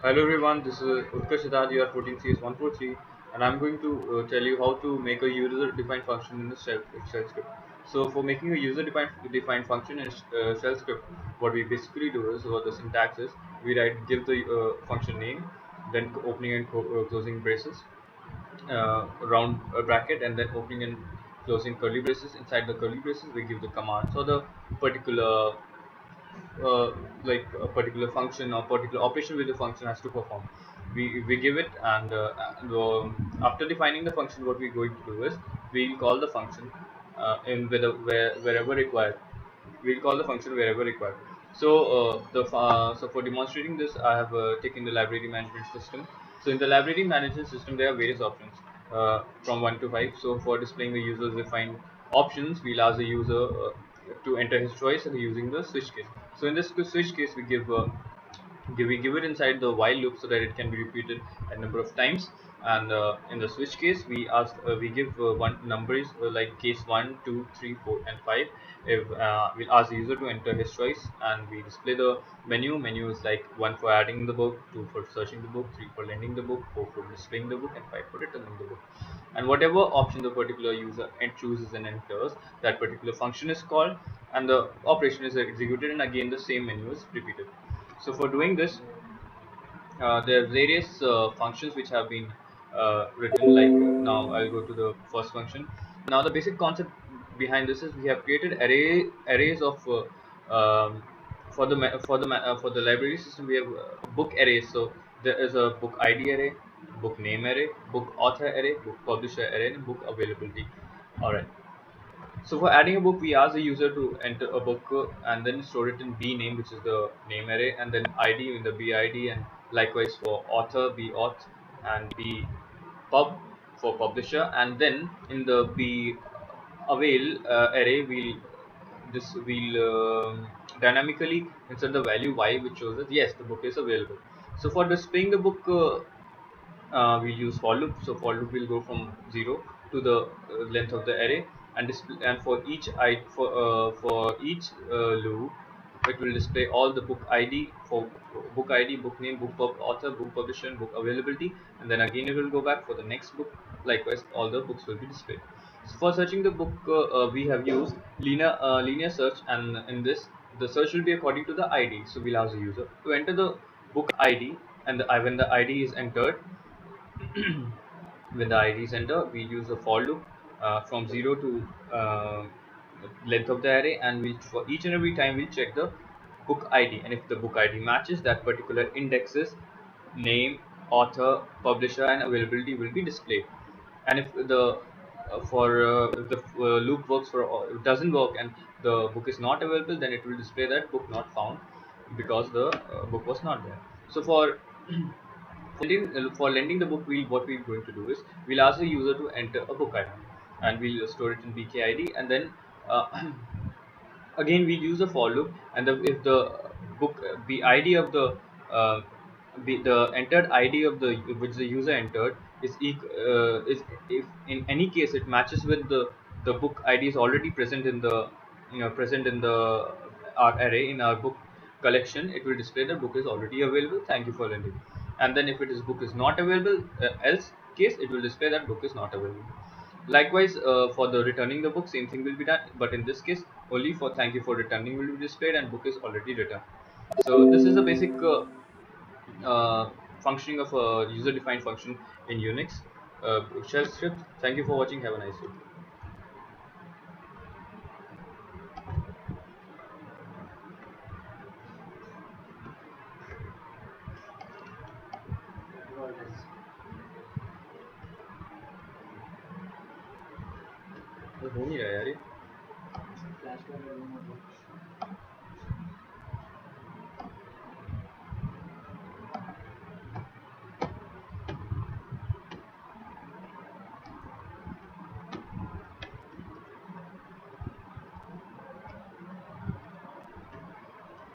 Hello everyone, this is Utkarsh, you are 14 CS143, and I'm going to tell you how to make a user-defined function in the shell script. So for making a user-defined function in shell script, what we basically do is, what the syntax is, we give the function name, then opening and closing braces, round bracket, and then opening and closing curly braces. Inside the curly braces, we give the command. So the particular uh, like a particular function or particular operation with the function has to perform. We give it, and after defining the function, what we're going to do is we'll call the function wherever required. We'll call the function wherever required. So for demonstrating this, I have taken the library management system. So in the library management system, there are various options from 1 to 5. So for displaying the user's defined options, we'll ask the user to enter his choice using the switch case. So in this switch case, we give it inside the while loop so that it can be repeated a number of times. And in the switch case, we give one numbers like case 1, 2, 3, 4, and 5. If we'll ask the user to enter his choice, and we display the menu is like 1 for adding the book, 2 for searching the book, 3 for lending the book, 4 for displaying the book, and 5 for returning the book. And whatever option the particular user chooses and enters, that particular function is called, and the operation is executed, and again the same menu is repeated. So for doing this, there are various functions which have been written. Like now, I'll go to the first function. Now, the basic concept behind this is we have created arrays of for the library system. We have book arrays. So there is a book ID array, book name array, book author array, book publisher array, and book availability. All right. So for adding a book, we ask the user to enter a book and then store it in B name, which is the name array, and then ID in the B ID, and likewise for author, B auth, and B pub for publisher, and then in the B avail array, we'll dynamically insert the value y, which shows that yes, the book is available. So for displaying the book, we use for loop. So for loop will go from 0 to the length of the array, and display, and for each loop, it will display all the book ID for book ID, book name, author, book publisher, and book availability, and then again it will go back for the next book. Likewise, all the books will be displayed. So for searching the book, we have used linear search, and in this, the search will be according to the ID. So we'll ask the user to enter the book ID, and when the ID is entered, with the ID center, we use a for loop from 0 to length of the array, and for each and every time we'll check the book ID, and if the book ID matches, that particular indexes name, author, publisher, and availability will be displayed. And if the loop works for doesn't work and the book is not available, then it will display that book not found, because the book was not there. So for lending the book, what we're going to do is we'll ask the user to enter a book ID, and we'll store it in BKID, and then again we'll use a for loop, and if the book the ID of uh, the entered ID of the which the user entered is if in any case it matches with the book ID is already present in the present in the our array in our book collection, it will display the book is already available, thank you for lending. And then if it is book is not available, else case, it will display that book is not available. Likewise, for the returning the book, same thing will be done, but in this case, only for thank you for returning will be displayed, and book is already returned. So this is the basic uh, functioning of a user-defined function in Unix shell script. Thank you for watching. Have a nice day. हो नहीं रहा यार ये